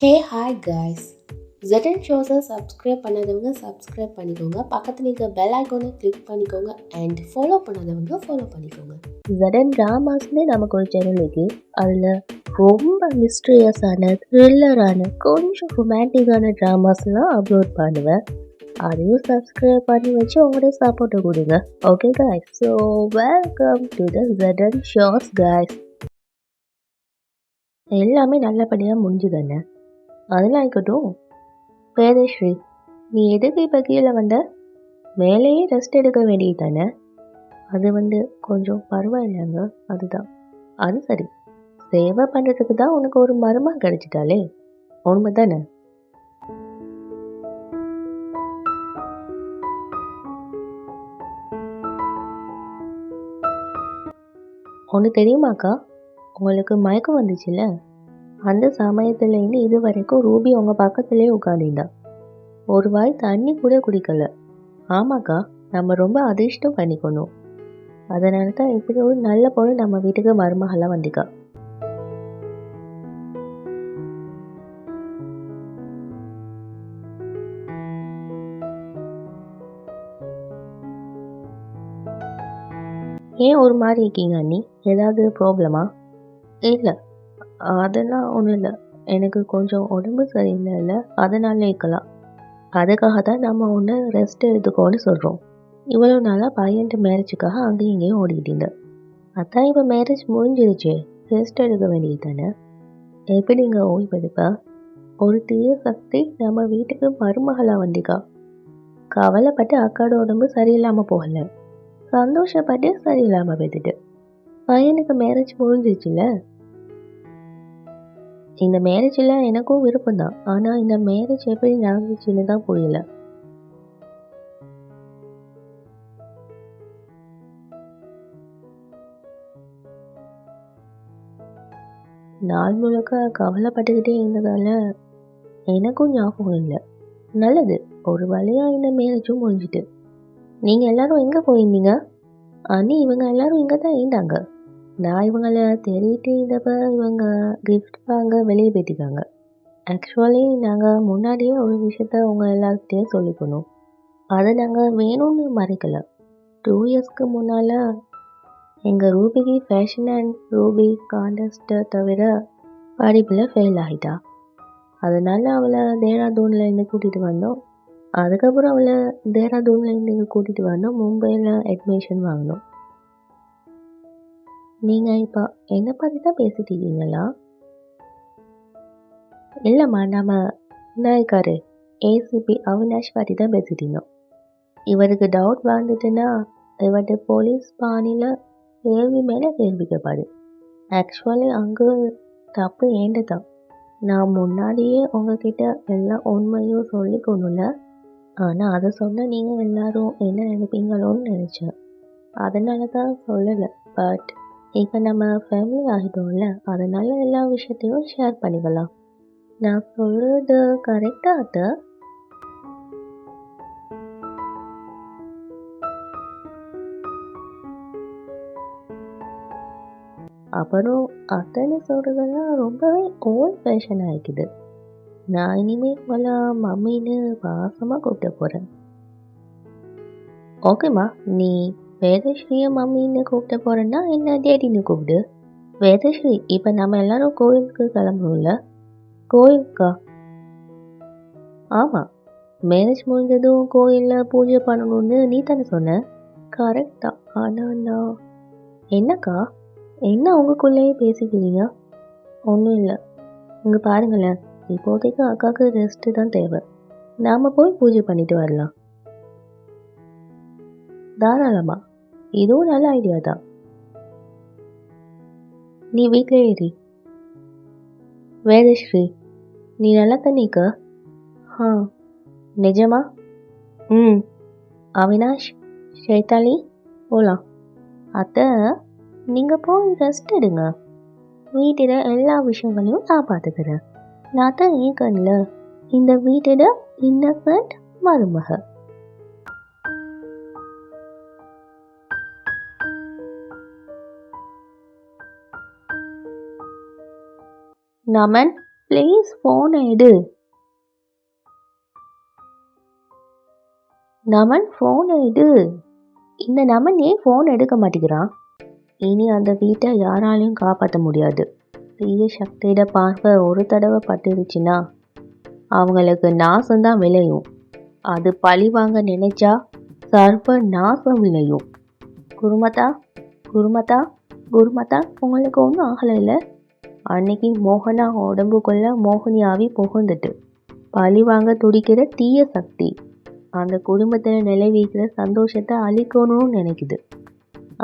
ஹே hi guys. ZN ஷோஸை subscribe பண்ணாதவங்க subscribe பண்ணிக்கோங்க. பக்கத்தில் இருக்க பெல் ஐக்கானை கிளிக் பண்ணிக்கோங்க அண்ட் ஃபாலோ பண்ணாதவங்க ஃபாலோ பண்ணிக்கோங்க. ZN ட்ராமாஸ்னு நமக்கு ஒரு சேனல் இருக்கு. அதில் ரொம்ப மிஸ்ட்ரியஸான த்ரில்லரான கொஞ்சம் ரொமான்டிக்கான ட்ராமாஸ்லாம் அப்லோட் பண்ணுவேன். அதையும் சப்ஸ்கிரைப் பண்ணி வச்சு உங்களுடைய சப்போர்ட்டை கொடுங்க. Okay guys, so welcome to the ZN shows guys. எல்லாமே நல்லபடியாக முடிஞ்சுதானே? அதெல்லாம் இருக்கட்டும். வேதஸ்ரீ, நீ எதுக்கு இப்போ கீழே வந்த? மேலேயே ரெஸ்ட் எடுக்க வேண்டியது தானே? அது கொஞ்சம் பரவாயில்லைங்க. அதுதான். அது சரி, சேவை பண்ணுறதுக்கு தான் உனக்கு ஒரு மருமக கிடைச்சிட்டாலே, உண்மை தானே? ஒன்று தெரியுமாக்கா, உங்களுக்கு மயக்கம் வந்துச்சுல்ல, அந்த சமயத்துலேருந்து இது வரைக்கும் ரூபி உங்கள் பக்கத்துலேயே உட்காந்துருந்தா. ஒரு வாய் தண்ணி கூட குடிக்கல. ஆமாக்கா, நம்ம ரொம்ப அதிர்ஷ்டம் பண்ணிக்கணும். அதனால தான் இப்படி ஒரு நல்ல பொண்ணு நம்ம வீட்டுக்கு மருமகளாக வந்திக்கா. ஏன் ஒரு மாதிரி இருக்கீங்க அண்ணி? ஏதாவது ப்ராப்ளமா? இல்லை, அதெல்லாம் ஒன்றும் இல்லை. எனக்கு கொஞ்சம் உடம்பு சரியில்லை, அதனால இருக்கலாம். அதுக்காக தான் நம்ம ஒன்று ரெஸ்ட் எடுத்துக்கோன்னு சொல்கிறோம். இவ்வளோ நாளாக பையன்ட்டு மேரேஜுக்காக அங்கேயும் இங்கேயும் ஓடிட்டு இருந்தேன். அதான் இப்போ மேரேஜ் முடிஞ்சிருச்சு, ரெஸ்ட் எடுக்க வேண்டியது தானே. எப்படிங்க ஓய்வெடுப்பா? ஒரு தீய சக்தி நம்ம வீட்டுக்கு மருமகளாக வந்திக்கா. கவலைப்பட்டு அக்காட உடம்பு சரியில்லாமல் போகல, சந்தோஷப்பட்டு சரியில்லாமல் போயிட்டு. பையனுக்கு மேரேஜ் முடிஞ்சிச்சுல. இந்த மேரேஜில் எனக்கும் விருப்பம்தான். ஆனால் இந்த மேரேஜ் எப்படி நடந்துச்சுன்னு தான் புரியல. நாள் முழுக்க கவலைப்பட்டுக்கிட்டே இருந்ததால எனக்கும் ஞாபகம் இல்லை. நல்லது, ஒரு வழியாக இந்த மேரேஜும் முடிஞ்சிட்டு. நீங்கள் எல்லாரும் எங்கே போயிருந்தீங்க? அண்ணி இவங்க எல்லாரும் இங்கே தான் இருந்தாங்க. நான் இவங்களை தேடிட்டு இருந்தப்ப இவங்க கிஃப்ட் வாங்க வெளியே போயிட்டிருக்காங்க. ஆக்சுவலி நாங்கள் முன்னாடியே ஒரு விஷயத்த அவங்க எல்லார்கிட்டையும் சொல்லிக்கணும். அதை நாங்கள் வேணும்னு மறைக்கல. 2 இயர்ஸ்க்கு முன்னால் எங்கள் ரூபிக்கு ஃபேஷன் அண்ட் ரூபி கான்டெஸ்ட்டை தவிர படிப்பில் ஃபெயில் ஆகிட்டா. அதனால் அவளை தேராதூன்லேருந்து கூட்டிகிட்டு வந்தோம். அதுக்கப்புறம் அவளை தேராதூன்லேருந்து இங்கே கூட்டிகிட்டு வந்தோம். மும்பையில் அட்மிஷன் வாங்கினோம். நீங்கள் இப்போ என்னை பற்றி தான் பேசிட்டு இருக்கீங்களா? இல்லைம்மா, நம்ம நாய்க்காரு ஏசிபி அவினாஷ் பற்றி தான் பேசிட்டு இருந்தோம். இவருக்கு டவுட் வந்துட்டுன்னா இவர்கிட்ட போலீஸ் பாணியில் கேள்வி மேலே கேள்வி கேட்பாரு. ஆக்சுவலி அங்கே தப்பு ஏண்டு தான். நான் முன்னாடியே உங்ககிட்ட எல்லா உண்மையும் சொல்லிக்கணும்ல. ஆனால் அதை சொன்ன நீங்கள் எல்லாரும் என்ன நினைப்பீங்களோன்னு நினச்சேன். அதனால தான் சொல்லலை. பட் இப்போ நம்ம ஃபேமிலி ஆகிட்டோம்ல, அதனால எல்லா விஷயத்தையும் ஷேர் பண்ணிக்கலாம். நான் சொல்கிறது கரெக்டாக அத்தை? அப்புறம் அத்தனை சொல்கிறதெல்லாம் ரொம்பவே ஓல்ட் ஃபேஷன் ஆகிக்குது. நான் இனிமேல் உங்களை மம்மின்னு பாசமாக கூப்பிட போகிறேன். ஓகேம்மா, நீ வேதஸ்ரீயை மம்மின்னு கூப்பிட போகிறேன்னா என்ன டேடின்னு கூப்பிடு. வேதஸ்ரீ, இப்போ நம்ம எல்லாரும் கோயிலுக்கு கிளம்பணும்ல? கோயிலுக்கா? ஆமாம், மேரேஜ் முடிஞ்சதும் கோயிலில் பூஜை பண்ணணும்னு நீ தானே சொன்ன. கரெக்ட் தான். ஆனால் நான் என்னக்கா, என்ன உங்களுக்குள்ளேயே பேசிக்கிறீங்க? ஒன்றும் இல்லை. இங்கே பாருங்களேன், இப்போதைக்கு அக்காவுக்கு ரெஸ்ட்டு தான் தேவை. நாம் போய் பூஜை பண்ணிட்டு வரலாம். தாராளமா, இதுவும் நல்ல ஐடியா தான். நீ வீட்டிலே ஏறி. வேதஸ்ரீ, நீ நல்லா தண்ணிக்க? ஆ, நிஜமா? ம். அவினாஷ், ஷேத்தாலி, போகலாம். அத்தை, நீங்கள் போய் ரெஸ்ட் எடுங்க. வீட்டில் எல்லா விஷயங்களையும் நான் பார்த்துக்கிறேன். நான் தான் இருக்கேன்ல, இந்த வீட்டோட இன்னசென்ட் மருமக. நமன், ப்ளீஸ் ஃபோனை எடு. நமன் ஃபோனை எடு. இந்த நமன் ஏன் ஃபோன் எடுக்க மாட்டேங்கிறான்? இனி அந்த வீட்டை யாராலையும் காப்பாற்ற முடியாது. தீய சக்தியோட பார்வை ஒரு தடவை பட்டுருச்சுன்னா அவங்களுக்கு நாசம்தான் விளையும். அது பழி வாங்க நினைச்சா சர்வ நாசம் விளையும். குருமதா குருமதா குருமதா, உங்களுக்கு ஒன்றும் ஆகலை இல்லை? அன்னைக்கு மோகனா உடம்புக்குள்ள மோகினி ஆவி புகுந்துட்டு பழி வாங்க துடிக்கிற தீய சக்தி அந்த குடும்பத்தில் நிலைவிக்கிற சந்தோஷத்தை அழிக்கணும்னு நினைக்குது.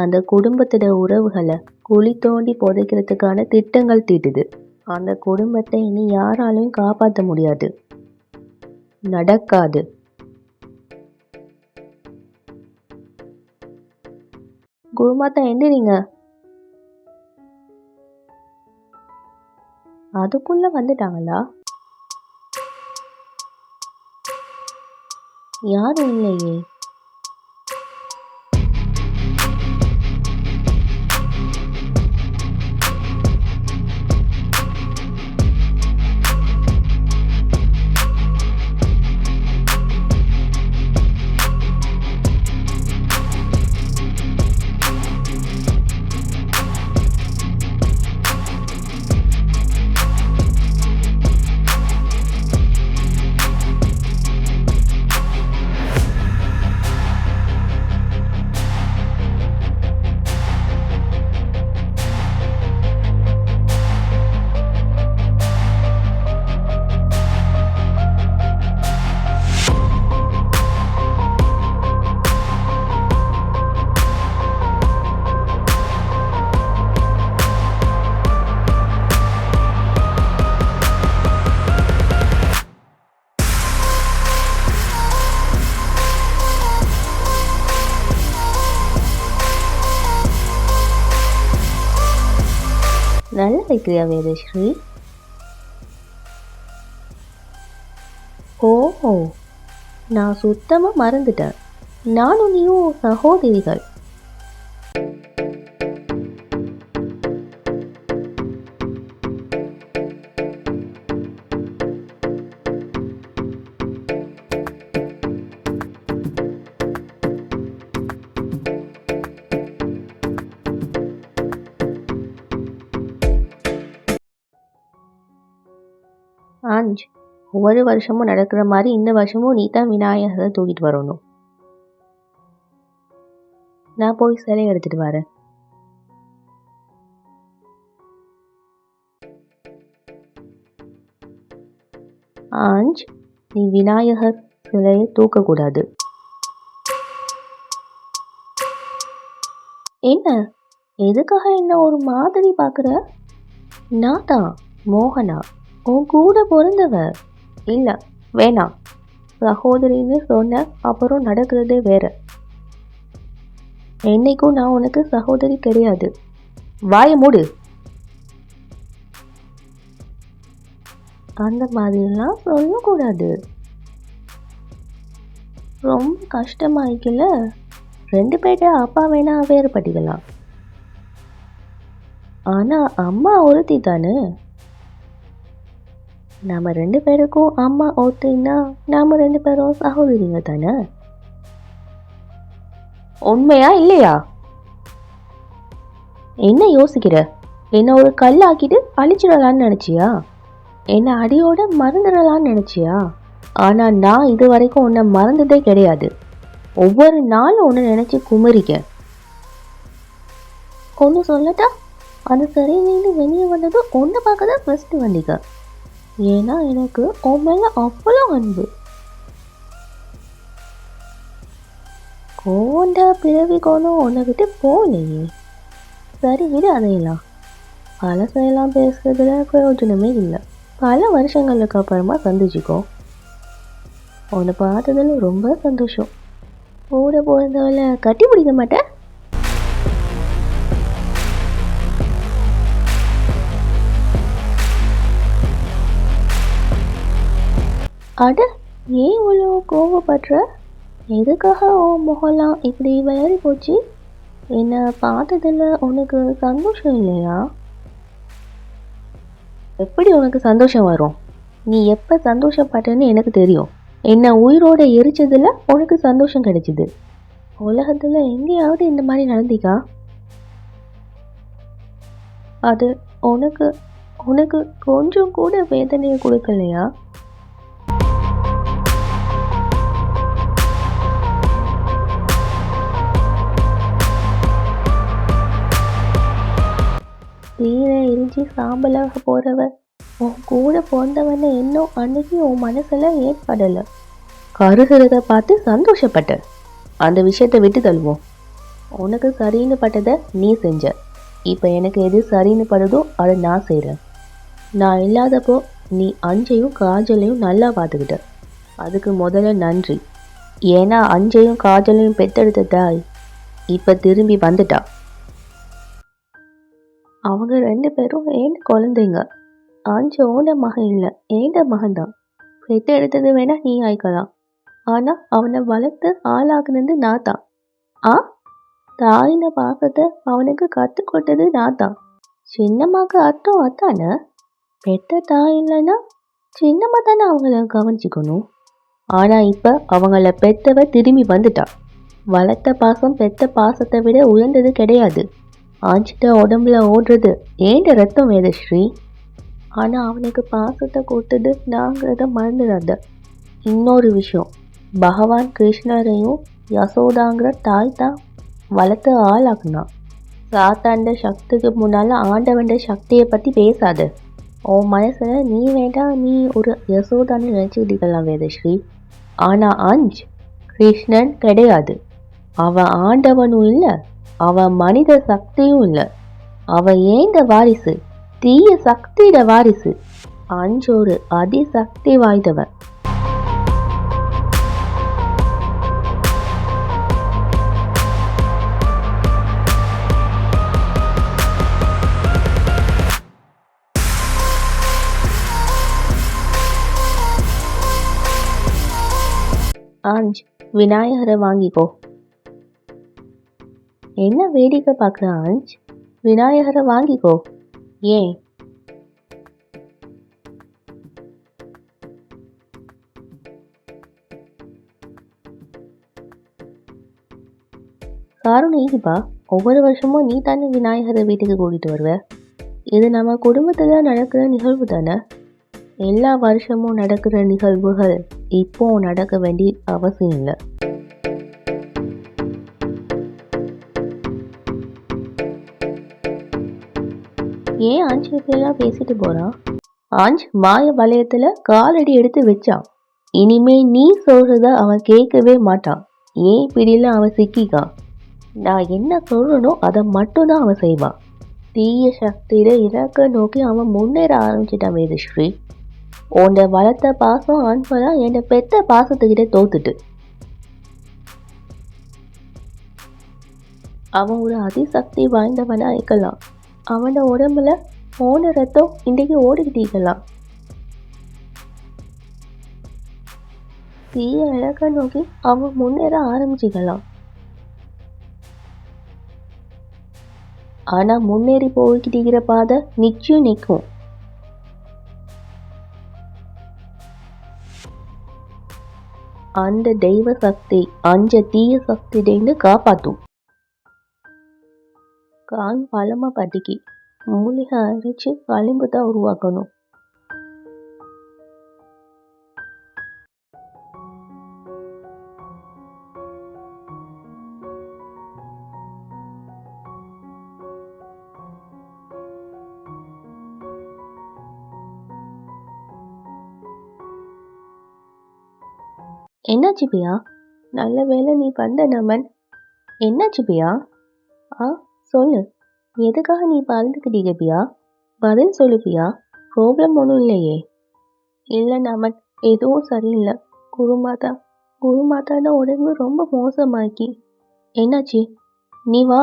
அந்த குடும்பத்தோட உறவுகளை குழி தோண்டி புதைக்கிறதுக்கான திட்டங்கள் தீட்டுது. அந்த குடும்பத்தை இனி யாராலையும் காப்பாற்ற முடியாது. நடக்காது. குருமாத்தா எந்திரிங்க. அதுக்குள்ள வந்துட்டாங்களா? யாரும் இல்லையே. நல்லா இருக்கிறியா வேதஸ்ரீ? ஓ, நான் சுத்தமாக மறந்துட்டேன். நானும் நீயும் சகோதரிகள். ஆஞ்ச், ஒவ்வொரு வருஷமும் நடக்கிற மாதிரி இந்த வருஷமும் நீ தான் விநாயகரை தூக்கிட்டு வரணும். நான் போய் சிலை எடுத்துட்டு வரேன். ஆஞ்ச், நீ விநாயகர் சிலையை தூக்கக்கூடாது. என்ன, எதுக்காக என்ன ஒரு மாதிரி பார்க்குற? நான் தான் மோகனா, உன் கூட பிறந்தவ. இல்லை வேணாம், சகோதரின்னு சொன்ன அப்புறம் நடக்கிறதே வேற. என்னைக்கும் நான் உனக்கு சகோதரி கிடையாது. வாய மூடு. அந்த மாதிரிலாம் சொல்லக்கூடாது. ரொம்ப கஷ்டமாயிக்கல. 2 பேர்ட்ட அப்பா வேணா வேறுபட்டிக்கலாம். ஆனா அம்மா ஒருத்தி தானே. நம்ம 2 பேருக்கும் அம்மா ஒருத்தின்னா நாம 2 பேரும் சகோதரிங்க தானே. உண்மையா இல்லையா? என்ன யோசிக்கிற? என்ன ஒரு கல்லாக்கிட்டு அழிச்சிடலான்னு நினைச்சியா? என்ன அடியோட மறந்துடலான்னு நினைச்சியா? ஆனா நான் இது வரைக்கும் உன்னை மறந்ததே கிடையாது. ஒவ்வொரு நாளும் உன்னை நினைச்சு குமரிக்க. ஒன்று சொல்லட்டா, அந்த சிறையிலேருந்து வெளியே வந்தது ஒன்றை பார்க்க தான் ஃபர்ஸ்ட் வந்தீங்க. ஏன்னா எனக்கு உன் மேல அவ்வளோ அன்பு. கோண்டா பிறவி கோணம் உன்னை விட்டு போகலையே. சரி விடு, அதையெல்லாம் பழசையெல்லாம் பேசுறதுல பிரயோஜனமே இல்லை. பல வருஷங்களுக்கு அப்புறமா சந்திச்சுக்கோ. உன்னை பார்த்ததுல ரொம்ப சந்தோஷம். கூட பிறந்தவளை கட்டி பிடிக்க மாட்டேன். அட, ஏன் இவ்வளோ கோவப்படுற? எதுக்காக உன் முகலாம் இப்படி விளையாடி போச்சு? என்னை பார்த்ததில் உனக்கு சந்தோஷம் இல்லையா? எப்படி உனக்கு சந்தோஷம் வரும்? நீ எப்போ சந்தோஷப்பட்டேன்னு எனக்கு தெரியும். என்னை உயிரோட எரிச்சதில் உனக்கு சந்தோஷம் கிடைச்சிது. உலகத்தில் எங்கேயாவது இந்த மாதிரி நடந்திக்கா? அது உனக்கு உனக்கு கொஞ்சம் கூட வேதனையை கொடுக்கலையா? தீர எரிஞ்சு சாம்பலாக போகிறவ உன் கூட பிறந்தவன இன்னும் அன்னைக்கு உன் மனசில் ஏற்படலை. கருகிறத பார்த்து சந்தோஷப்பட்ட. அந்த விஷயத்தை விட்டு தள்ளுவோம். உனக்கு சரின்னு பட்டதை நீ செஞ்ச. இப்போ எனக்கு எது சரின்னு படுதோ அதை நான் செய்கிறேன். நான் இல்லாதப்போ நீ அஞ்சையும் காஜலையும் நல்லா பார்த்துக்கிட்ட. அதுக்கு முதல்ல நன்றி. ஏன்னா அஞ்சையும் காஜலையும் பெத்தெடுத்த தாய் இப்போ திரும்பி வந்துட்டா. அவங்க 2 பேரும் ஏண்ட குழந்தைங்க. அஞ்சோட மகன் இல்லை, ஏண்ட மகன்தான். பெற்று எடுத்தது வேணா நீ ஆயிக்கலாம். ஆனால் அவனை வளர்த்து ஆளாக்குனது நான் தான். தாயின பாசத்தை அவனுக்கு கற்றுக் கொடுத்தது நான் தான். சின்னம்மாக்கு அர்த்தம் அதானே? பெற்ற தாய் இல்லைன்னா சின்னம்மா தானே அவங்கள கவனிச்சிக்கணும். ஆனால் இப்போ அவங்கள பெற்றவ திரும்பி வந்துட்டா. வளர்த்த பாசம் பெற்ற பாசத்தை விட உயர்ந்தது கிடையாது. ஆஞ்சிட்ட உடம்புல ஓடுறது ஏண்ட ரத்தம் வேதஸ்ரீ. ஆனால் அவனுக்கு பாசத்தை கொடுத்தது நாங்கிறத மறந்துடாத. இன்னொரு விஷயம், பகவான் கிருஷ்ணரையும் யசோதாங்கிற தாய் தான் வளர்த்து ஆளாக்குனான். சாத்தாண்ட சக்திக்கு முன்னால் ஆண்டவண்ட சக்தியை பற்றி பேசாத. உன் மனசில் நீ வேண்டாம், நீ ஒரு யசோதான்னு நினச்சிக்கிட்டிக்கலாம் வேதஸ்ரீ. ஆனால் அஞ்ச் கிருஷ்ணன் கிடையாது. அவன் ஆண்டவனும் இல்லை, அவன் மனித சக்தியும் இல்லை. அவன் ஏந்த வாரிசு, தீய சக்தியோட வாரிசு. அஞ்சோரு அதிசக்தி வாய்ந்தவன். அஞ்ச், விநாயகரை வாங்கிக்கோ. என்ன வேடிக்கை பார்க்குற அஞ்ச்? விநாயகரை வாங்கிக்கோ. ஏன்? காரணம் ஈகிப்பா. ஒவ்வொரு வருஷமும் நீ தானே விநாயகரை வீட்டுக்கு கூட்டிகிட்டு வருவ. இது நம்ம குடும்பத்தில் நடக்கிற நிகழ்வு தானே. எல்லா வருஷமும் நடக்கிற நிகழ்வுகள் இப்போ நடக்க வேண்டிய அவசியம் இல்லை. ஏன் ஆஞ்ச் இப்படிலாம் பேசிட்டு போறான்? ஆஞ்ச் மாய வலயத்துல காலடி எடுத்து வச்சான். இனிமே நீ சொல்றத அவன் கேட்கவே மாட்டான். ஏன் பிடியில அவன் சிக்கிக்கான். நான் என்ன சொல்றனோ அதை மட்டும்தான் அவன் செய்வான். தீய சக்தியில இலக்க நோக்கி அவன் முன்னேற ஆரம்பிச்சிட்டான் வேதஸ்ரீ. உன்னை வளர்த்த பாசம் அன்பெல்லாம் என்னை பெத்த பாசத்துக்கிட்ட தோத்துட்டு. அவன் ஒரு அதிசக்தி வாய்ந்தவனா இருக்கலாம். அவனோட உடம்புல போன ரத்தம் இன்றைக்கு ஓடிக்கிட்டீங்களாம். தீய இலக்க நோக்கி அவன் முன்னேற ஆரம்பிச்சிக்கலாம். ஆனா முன்னேறி போய்கிட்டிருக்கிற பாதை நிச்சயம் நிற்கும். அந்த தெய்வ சக்தி அஞ்ச தீய சக்தியிலேருந்து காப்பாற்றும். கான் பழமா பட்டிக்கு மூலிகை அரைச்சி களிம்பு தான் உருவாக்கணும். என்னாச்சு பியா? நல்ல வேலை நீ வந்த நமன். என்னாச்சு பியா? சொல்லு. எதுக்காக நீ பறந்துக்கிட்டீங்க பியா? பதில் சொல்லு பியா. ப்ராப்ளம் ஒன்றும் இல்லையே? இல்லை நமன், எதுவும் சரியில்லை. குருமாதான உடம்பு ரொம்ப மோசமாக்கி. என்னாச்சு? நீ வா,